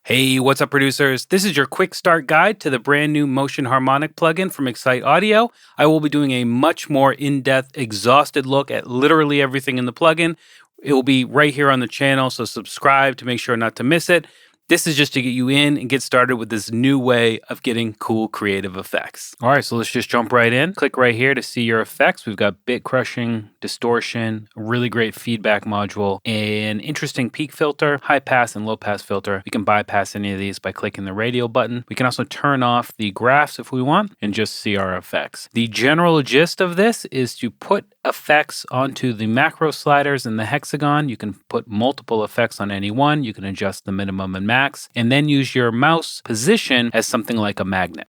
Hey, what's up, producers? This is your quick start guide to the brand new Motion Harmonic plugin from Excite Audio. I will be doing a much more in-depth, exhausted look at literally everything in the plugin. It will be right here on the channel, so subscribe to make sure not to miss it. This is just to get you in and get started with this new way of getting cool creative effects. All right, so let's just jump right in. Click right here to see your effects. We've got bit crushing, distortion, a really great feedback module, an interesting peak filter, high pass and low pass filter. We can bypass any of these by clicking the radio button. We can also turn off the graphs if we want and just see our effects. The general gist of this is to put effects onto the macro sliders in the hexagon. You can put multiple effects on any one. You can adjust the minimum and max, and then use your mouse position as something like a magnet.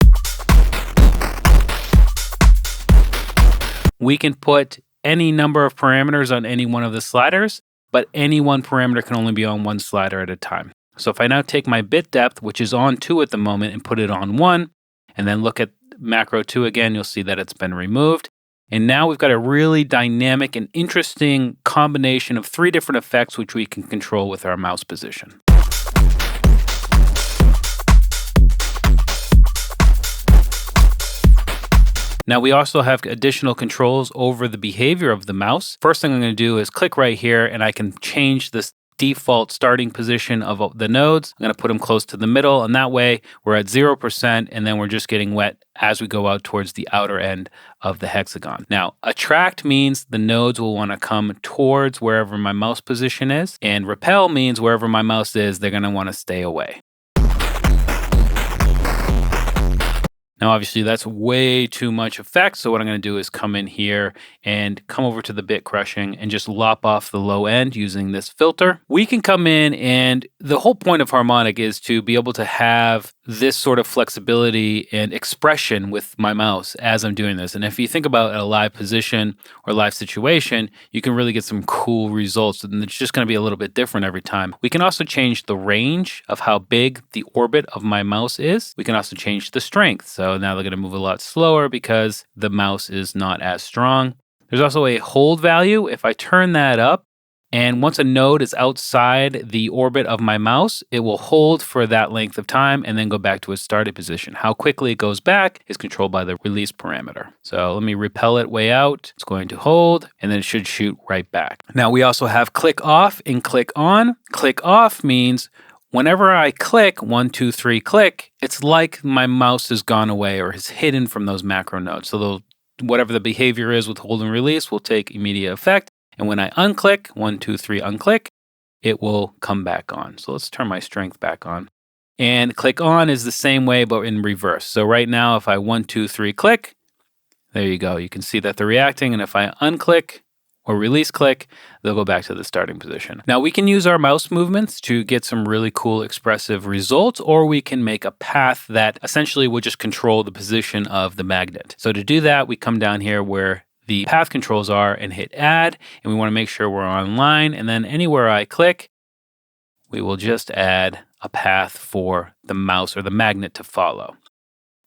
We can put any number of parameters on any one of the sliders, but any one parameter can only be on one slider at a time. So if I now take my bit depth, which is on 2 at the moment, and put it on 1, and then look at macro 2 again, you'll see that it's been removed. And now we've got a really dynamic and interesting combination of 3 different effects which we can control with our mouse position. Now we also have additional controls over the behavior of the mouse. First thing I'm going to do is click right here and I can change this default starting position of the nodes. I'm going to put them close to the middle, and that way we're at 0% and then we're just getting wet as we go out towards the outer end of the hexagon. Now, attract means the nodes will want to come towards wherever my mouse position is, and repel means wherever my mouse is, they're going to want to stay away. Now, obviously, that's way too much effect. So what I'm going to do is come in here and come over to the bit crushing and just lop off the low end using this filter. We can come in, and the whole point of Harmonic is to be able to have this sort of flexibility and expression with my mouse as I'm doing this. And if you think about a live position or live situation, you can really get some cool results. And it's just going to be a little bit different every time. We can also change the range of how big the orbit of my mouse is. We can also change the strength. So now they're going to move a lot slower because the mouse is not as strong. There's also a hold value. If I turn that up, and once a node is outside the orbit of my mouse, it will hold for that length of time and then go back to its starting position. How quickly it goes back is controlled by the release parameter. So let me repel it way out. It's going to hold, and then it should shoot right back. Now we also have click off and click on. Click off means whenever I click 1, 2, 3, click, it's like my mouse has gone away or is hidden from those macro nodes. So whatever the behavior is with hold and release will take immediate effect. And when I unclick, 1, 2, 3, unclick, it will come back on. So let's turn my strength back on. And click on is the same way, but in reverse. So right now, if I 1, 2, 3, click, there you go. You can see that they're reacting. And if I unclick or release click, they'll go back to the starting position. Now we can use our mouse movements to get some really cool expressive results, or we can make a path that essentially will just control the position of the magnet. So to do that, we come down here where the path controls are and hit add, and we want to make sure we're online, and then anywhere I click, we will just add a path for the mouse or the magnet to follow.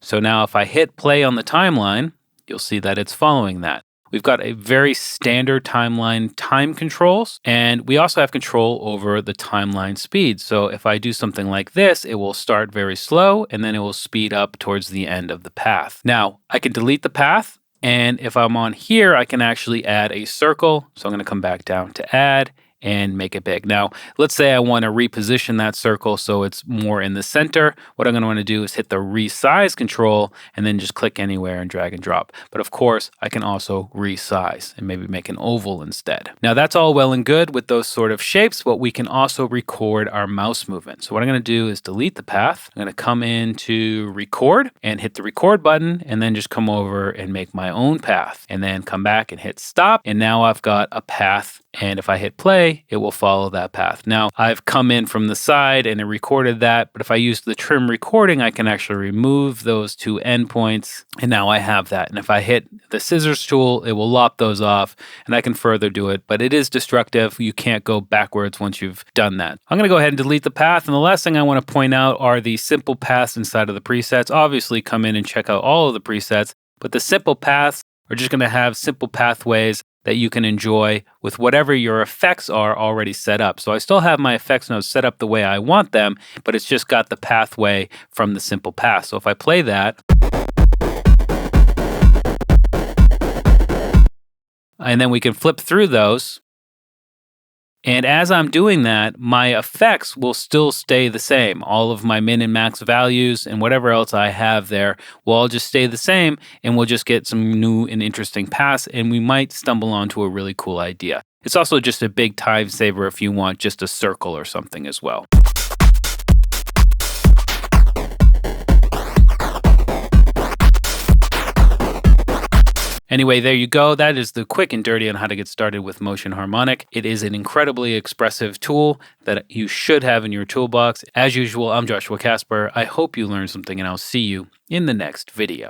So now if I hit play on the timeline, you'll see that it's following that. We've got a very standard timeline time controls, and we also have control over the timeline speed. So if I do something like this, it will start very slow, and then it will speed up towards the end of the path. Now, I can delete the path, and if I'm on here, I can actually add a circle. So I'm going to come back down to add and make it big. Now, let's say I want to reposition that circle so it's more in the center. What I'm going to want to do is hit the resize control and then just click anywhere and drag and drop. But of course, I can also resize and maybe make an oval instead. Now, that's all well and good with those sort of shapes, but we can also record our mouse movement. So what I'm going to do is delete the path. I'm going to come into record and hit the record button, and then just come over and make my own path, and then come back and hit stop. And now I've got a path, and if I hit play, it will follow that path. Now, I've come in from the side and it recorded that, but if I use the trim recording, I can actually remove those 2 endpoints, and now I have that. And if I hit the scissors tool, it will lop those off, and I can further do it, but it is destructive. You can't go backwards once you've done that. I'm going to go ahead and delete the path, and the last thing I want to point out are the simple paths inside of the presets. Obviously, come in and check out all of the presets, but the simple paths are just going to have simple pathways that you can enjoy with whatever your effects are already set up. So I still have my effects notes set up the way I want them, but it's just got the pathway from the simple path. So if I play that, and then we can flip through those. And as I'm doing that, my effects will still stay the same. All of my min and max values and whatever else I have there will all just stay the same, and we'll just get some new and interesting paths, and we might stumble onto a really cool idea. It's also just a big time saver if you want just a circle or something as well. Anyway, there you go. That is the quick and dirty on how to get started with Motion Harmonic. It is an incredibly expressive tool that you should have in your toolbox. As usual, I'm Joshua Casper. I hope you learned something, and I'll see you in the next video.